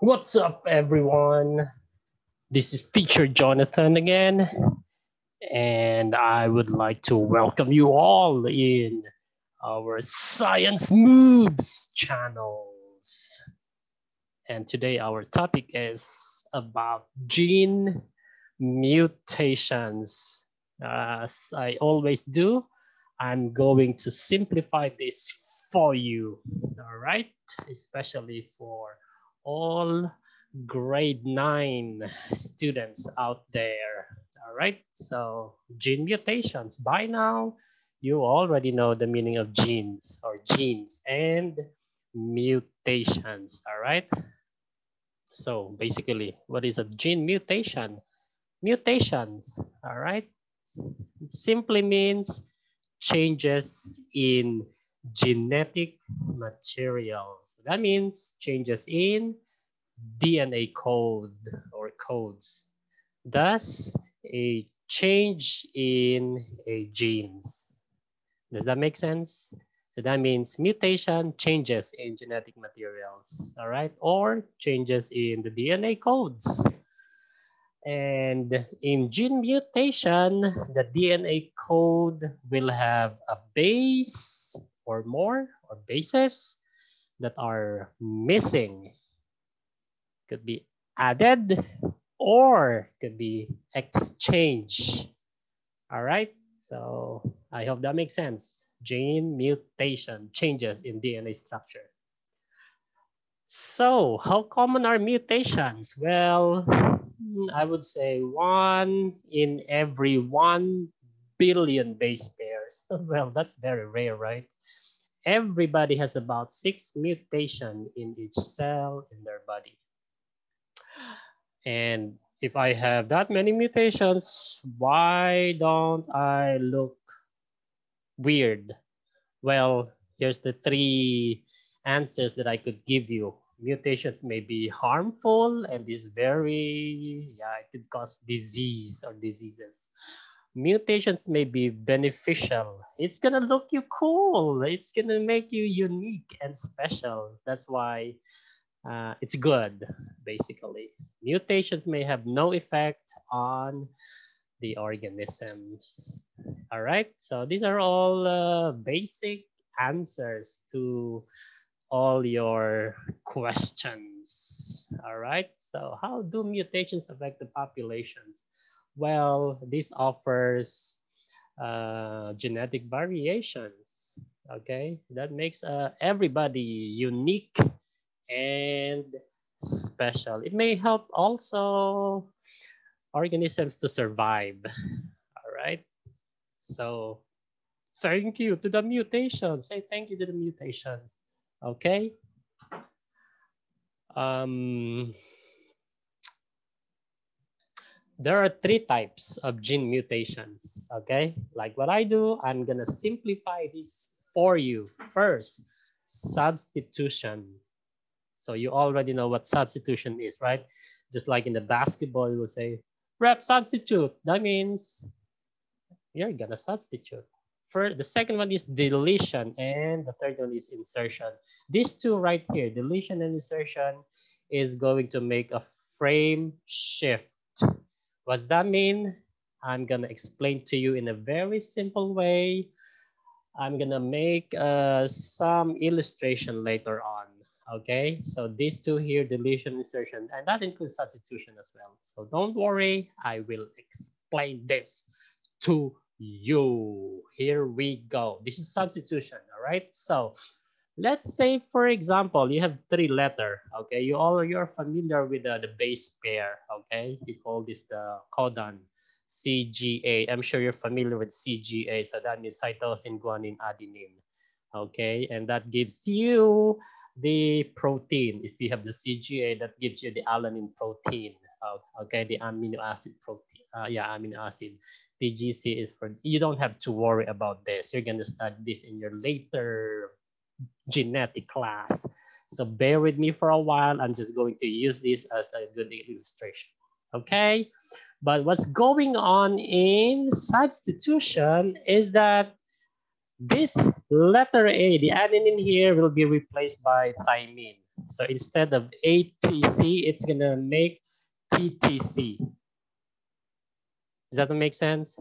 What's up, everyone? This is Teacher Jonathan again, and I would like to welcome you all in our Science Moves channels. And today our topic is about gene mutations. As I always do, I'm going to simplify this for you, all right? Especially for all grade 9 students out there. All right, so gene mutations. By now, you already know the meaning of genes or genes and mutations. All right, so basically, what is a gene mutation? Mutations, all right, simply means changes in genetic material. So that means changes in DNA code or codes. Thus, a change in a genes. Does that make sense? So that means mutation, changes in genetic materials, all right? Or changes in the DNA codes. And in gene mutation, the DNA code will have a base or more or bases that are missing. Could be added or could be exchanged. All right, so I hope that makes sense. Gene mutation, changes in DNA structure. So how common are mutations? Well, I would say 1 in every 1 billion base pairs. Well, that's very rare, right? Everybody has about 6 mutations in each cell in their body. And if I have that many mutations, why don't I look weird? Well, here's the 3 answers that I could give you. Mutations may be harmful and is very, it could cause disease or diseases. Mutations may be beneficial. It's gonna look you cool. It's gonna make you unique and special. That's why it's good, basically. Mutations may have no effect on the organisms. All right, so these are all basic answers to all your questions. All right, so how do mutations affect the populations? Well, this offers genetic variations. Okay, that makes everybody unique and special. It may help also organisms to survive. All right. So thank you to the mutations. Say thank you to the mutations. Okay. There are 3 types of gene mutations. Okay. Like what I do, I'm going to simplify this for you. First, substitution. So you already know what substitution is, right? Just like in the basketball, you will say, rep substitute. That means you're gonna substitute. First, the second one is deletion, and the third one is insertion. These 2 right here, deletion and insertion, is going to make a frame shift. What's that mean? I'm gonna explain to you in a very simple way. I'm gonna make some illustration later on. Okay, so these 2 here, deletion, insertion, and that includes substitution as well. So don't worry, I will explain this to you. Here we go. This is substitution, all right? So let's say, for example, you have 3 letters, okay? You're familiar with the base pair, okay? We call this the codon, CGA. I'm sure you're familiar with CGA, so that means cytosine, guanine, adenine, okay? And that gives you the protein. If you have the CGA, that gives you the alanine protein, okay? The amino acid protein, amino acid. TGC is for, you don't have to worry about this. You're gonna study this in your later genetic class. So bear with me for a while. I'm just going to use this as a good illustration, okay? But what's going on in substitution is that this letter A, the adenine here, will be replaced by thymine. So instead of ATC, it's gonna make TTC. Does that make sense?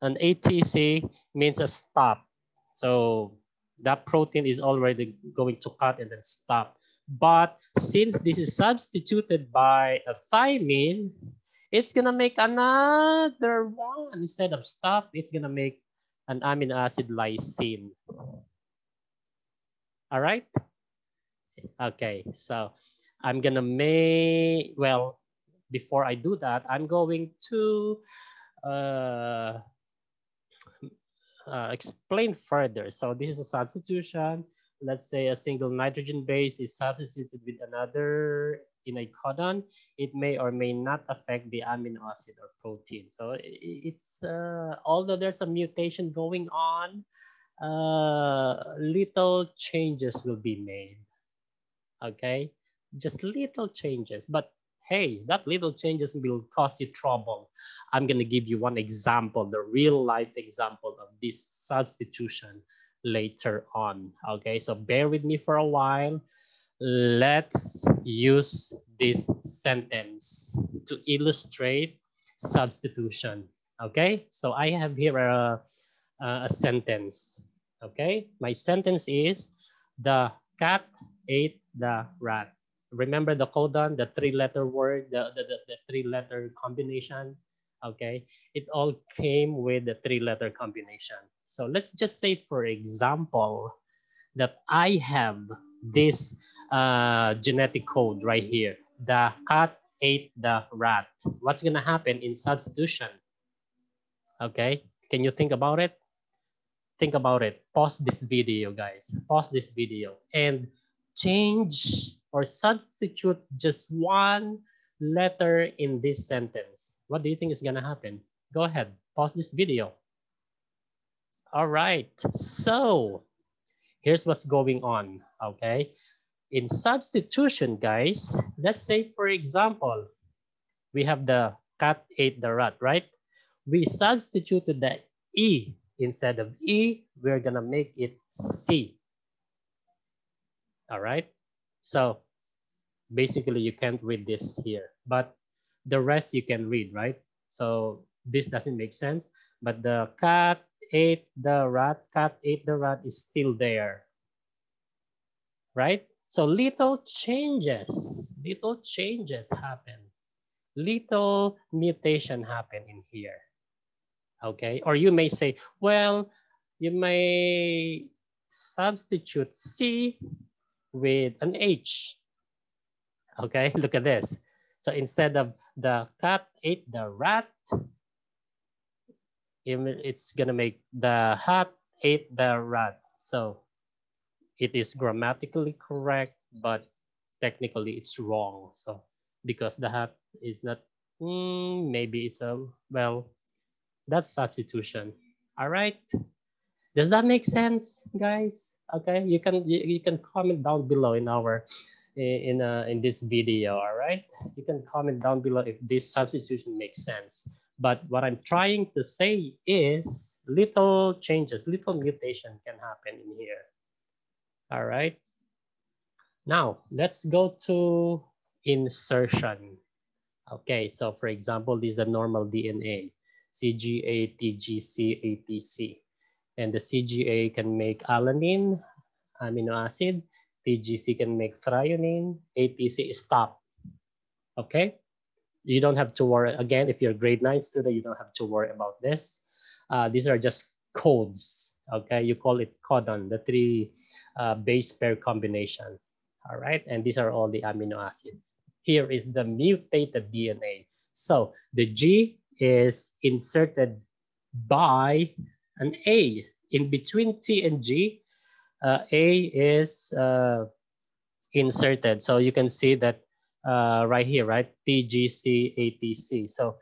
An ATC means a stop. So that protein is already going to cut and then stop. But since this is substituted by a thymine, it's gonna make another one. Instead of stop, it's gonna make an amino acid lysine. All right? Okay, so I'm gonna make, well, before I do that, I'm going to explain further. So this is a substitution. Let's say a single nitrogen base is substituted with another in a codon. It may or may not affect the amino acid or protein. So it's although there's a mutation going on, little changes will be made. Okay, just little changes, but hey, that little changes will cause you trouble. I'm gonna give you one example, the real life example of this substitution later on. Okay, so bear with me for a while. Let's use this sentence to illustrate substitution. Okay, so I have here a sentence. Okay, my sentence is the cat ate the rat. Remember the codon, the three-letter word, the three-letter combination. Okay, it all came with the three-letter combination. So let's just say, for example, that I have this genetic code right here. The cat ate the rat. What's gonna happen in substitution? Okay, can you think about it? Think about it. Pause this video, guys. Pause this video and change or substitute just one letter in this sentence. What do you think is gonna happen? Go ahead, pause this video. All right, so here's what's going on, okay? In substitution, guys, let's say, for example, we have the cat ate the rat, right? We substituted the E. Instead of E, we're gonna make it C. All right? So basically you can't read this here, but the rest you can read, right? So this doesn't make sense, but the cat ate the rat is still there, right? So little changes happen. Little mutation happen in here. Okay, or you may say, well, you may substitute C with an H. Okay, look at this. So instead of the cat ate the rat, it's gonna make the hat ate the rat. So it is grammatically correct, but technically it's wrong. So because the hat is not, maybe it's a, well, that's substitution. All right. Does that make sense, guys? Okay, you can comment down below in our in this video. All right, you can comment down below if this substitution makes sense. But what I'm trying to say is little changes, little mutation can happen in here. All right. Now let's go to insertion. Okay, so for example, this is the normal DNA, CGA, TGC, ATC. And the CGA can make alanine, amino acid. TGC can make threonine. ATC is stop. Okay? You don't have to worry. Again, if you're a grade 9 student, you don't have to worry about this. These are just codes. Okay? You call it codon, the three base pair combination. All right? And these are all the amino acid. Here is the mutated DNA. So the G is inserted by an A. In between T and G, A is inserted. So you can see that right here, right? TGC, ATC. So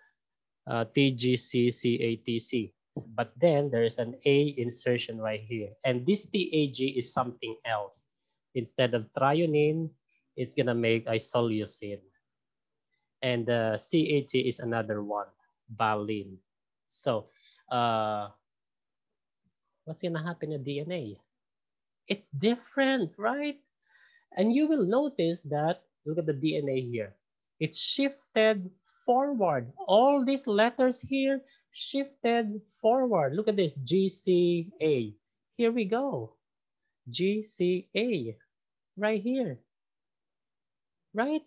TGC, CATC. But then there is an A insertion right here. And this TAG is something else. Instead of threonine, it's going to make isoleucine. And CAT is another one, valine. So what's going to happen in DNA? It's different, right? And you will notice that, look at the DNA here. It's shifted forward. All these letters here shifted forward. Look at this, GCA. Here we go. GCA, right here, right?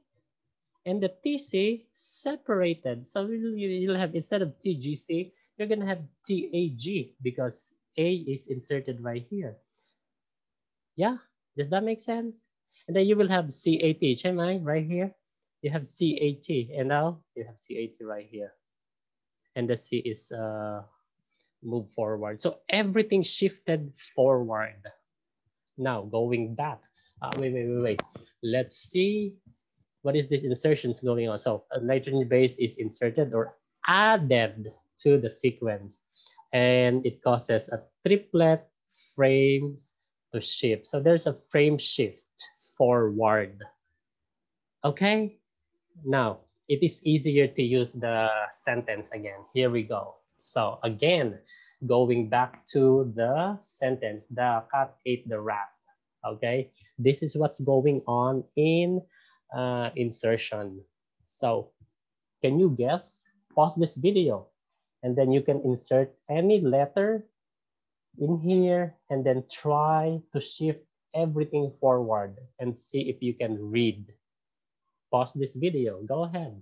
And the TC separated. So you'll have, instead of TGC, you're gonna have TAG because A is inserted right here. Yeah, does that make sense? And then you will have CAT, am I right here? You have CAT, and now you have CAT right here. And the C is moved forward. So everything shifted forward. Now going back, wait. Let's see what is this insertions going on. So a nitrogen base is inserted or added to the sequence, and it causes a triplet frames to shift. So there's a frame shift forward. Okay, now it is easier to use the sentence again. Here we go. So again, going back to the sentence, the cat ate the rat. Okay, this is what's going on in insertion. So can you guess? Pause this video and then you can insert any letter in here and then try to shift everything forward and see if you can read. Pause this video, go ahead.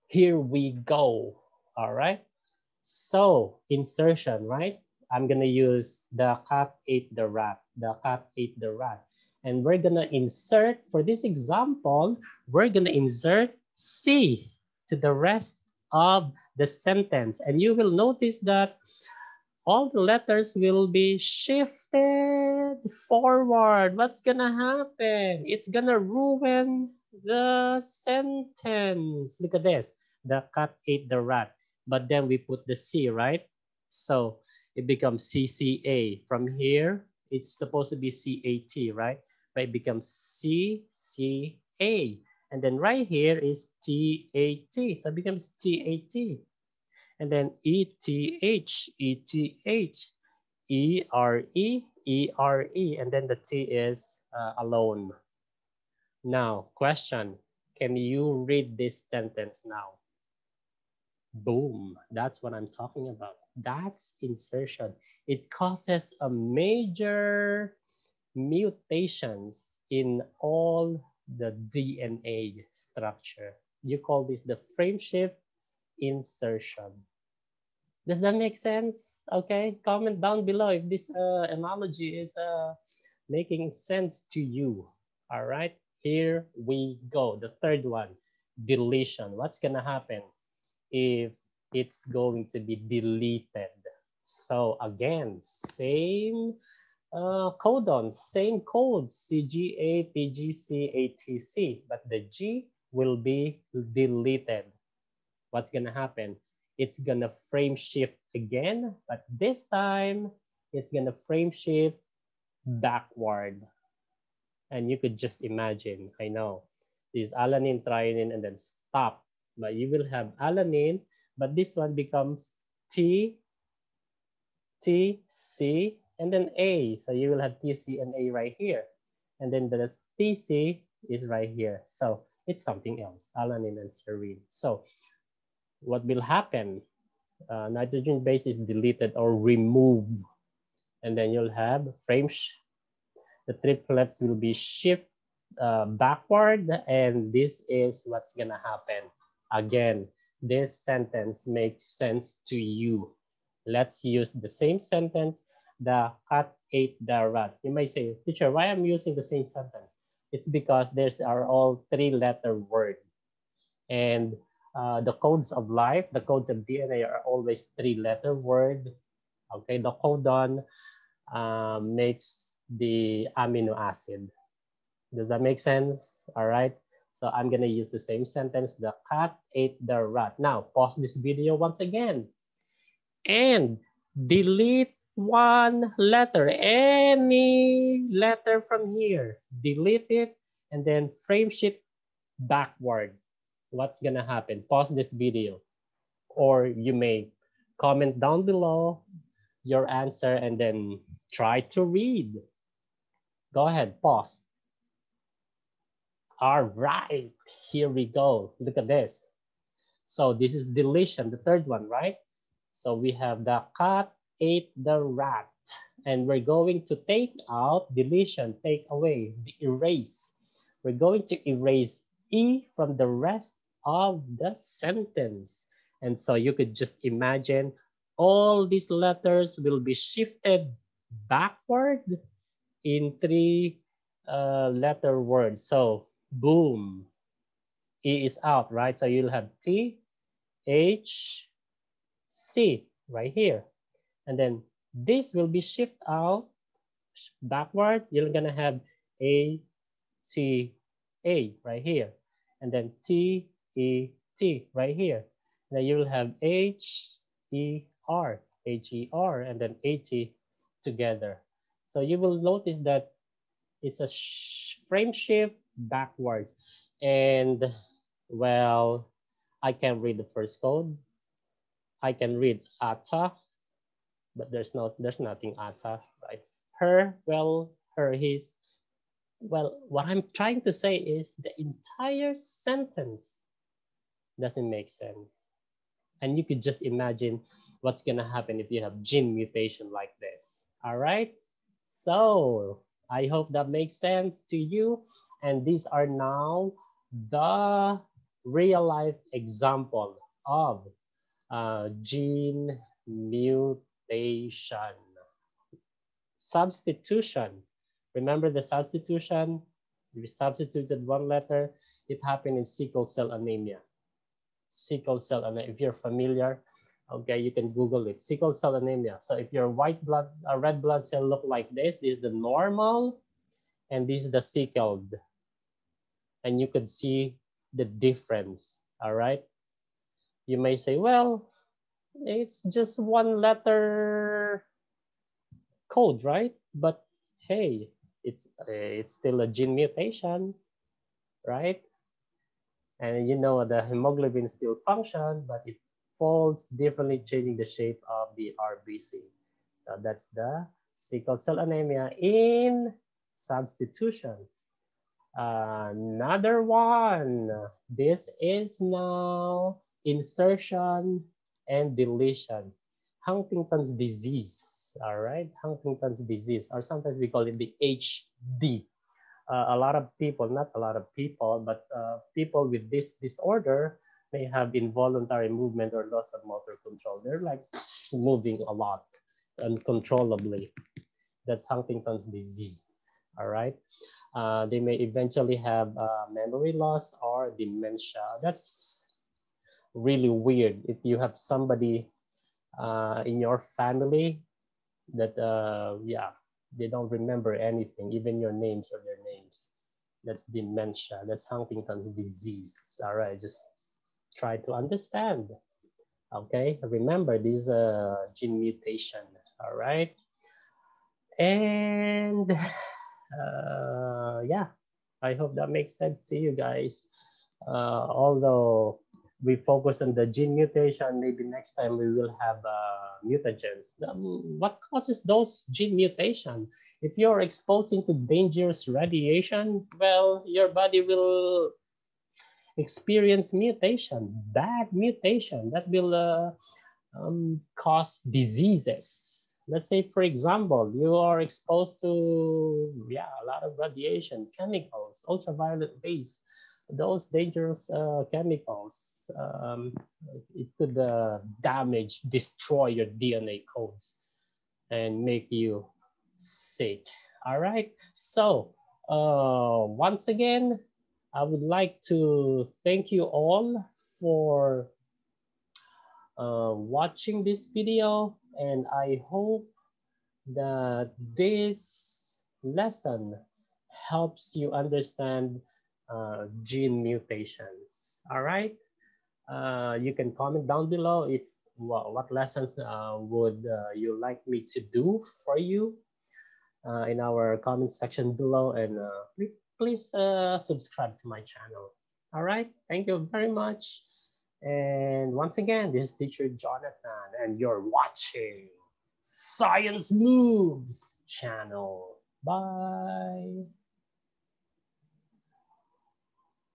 Here we go, all right? So insertion, right? I'm gonna use the cat ate the rat, the cat ate the rat. And we're gonna insert, for this example, we're gonna insert C to the rest of the sentence. And you will notice that all the letters will be shifted forward. What's gonna happen? It's gonna ruin the sentence. Look at this. The cat ate the rat. But then we put the C, right? So it becomes CCA. From here, it's supposed to be CAT, right? But it becomes CCA. And then right here is TAT. So it becomes TAT. And then ETH, ETH, ERE, ERE, and then the T is alone. Now, question, can you read this sentence now? Boom, that's what I'm talking about. That's insertion. It causes a major mutations in all the DNA structure. You call this the frameshift insertion. Does that make sense? Okay, comment down below if this analogy is making sense to you. All right, here we go. The third one, deletion. What's gonna happen if it's going to be deleted? So again, same codon, same code, CGA, TGC, ATC, but the G will be deleted. What's gonna happen? It's gonna frame shift again, but this time it's gonna frame shift backward. And you could just imagine, I know, this alanine, threonine, and then stop. But you will have alanine, but this one becomes T, T, C, and then A. So you will have TC and A right here. And then the TC is right here. So it's something else, alanine and serine. So what will happen? Nitrogen base is deleted or removed, and then you'll have the triplets will be shift backward, and this is what's gonna happen. Again, this sentence makes sense to you. Let's use the same sentence. The cat ate the rat. You may say, teacher, why I'm using the same sentence? It's because there's are all three-letter word, and the codes of life, the codes of DNA are always three-letter word. Okay, the codon makes the amino acid. Does that make sense? All right. So I'm gonna use the same sentence. The cat ate the rat. Now pause this video once again and delete one letter, any letter from here. Delete it and then frame shift backward. What's gonna happen? Pause this video, or you may comment down below your answer and then try to read. Go ahead, pause. All right, here we go. Look at this. So this is deletion, the third one, right? So we have the cat ate the rat. And we're going to take out deletion, take away, the erase. We're going to erase E from the rest of the sentence. And so you could just imagine all these letters will be shifted backward in three letter words. So boom, E is out, right? So you'll have T, H, C right here. And then this will be shift out backward. You're gonna have A, T, A right here. And then T, E, T right here. And then you'll have H, E, R, H, E, R, and then A, T together. So you will notice that it's a frame shift backwards. And well, I can read the first code. I can read ata, but there's nothing ata, right? Her, well, her, his. Well, what I'm trying to say is the entire sentence doesn't make sense. And you could just imagine what's gonna happen if you have gene mutation like this. All right. So I hope that makes sense to you. And these are now the real life example of gene mutation. Substitution. Remember the substitution? We substituted one letter. It happened in sickle cell anemia. Sickle cell anemia. If you're familiar, okay, you can Google it. Sickle cell anemia. So if your white blood, red blood cell look like this is the normal, and this is the sickled. And you could see the difference. All right. You may say, well, it's just one letter code, right? But hey, it's still a gene mutation, right? And you know the hemoglobin still function, but it folds differently, changing the shape of the RBC. So that's the sickle cell anemia in substitution. Another one. This is now insertion and deletion. Huntington's disease, all right? Huntington's disease, or sometimes we call it the HD. A lot of people, not a lot of people, but people with this disorder may have involuntary movement or loss of motor control. They're like moving a lot uncontrollably. That's Huntington's disease, all right? They may eventually have memory loss or dementia. That's really weird. If you have somebody in your family that, yeah, they don't remember anything, even your names or their names. That's dementia. That's Huntington's disease. All right, just try to understand. Okay, remember this gene mutation. All right, and yeah, I hope that makes sense to you guys. Although we focus on the gene mutation, maybe next time we will have mutagens. What causes those gene mutation? If you're exposing to dangerous radiation, well, your body will experience mutation, bad mutation that will cause diseases. Let's say, for example, you are exposed to a lot of radiation, chemicals, ultraviolet rays, those dangerous chemicals. It could damage, destroy your DNA codes and make you sick. All right. So once again, I would like to thank you all for watching this video, and I hope that this lesson helps you understand gene mutations. All right. You can comment down below if what lessons would you like me to do for you in our comment section below, and please subscribe to my channel. All right. Thank you very much. And once again, this is teacher Jonathan, and you're watching Science Moves channel. Bye.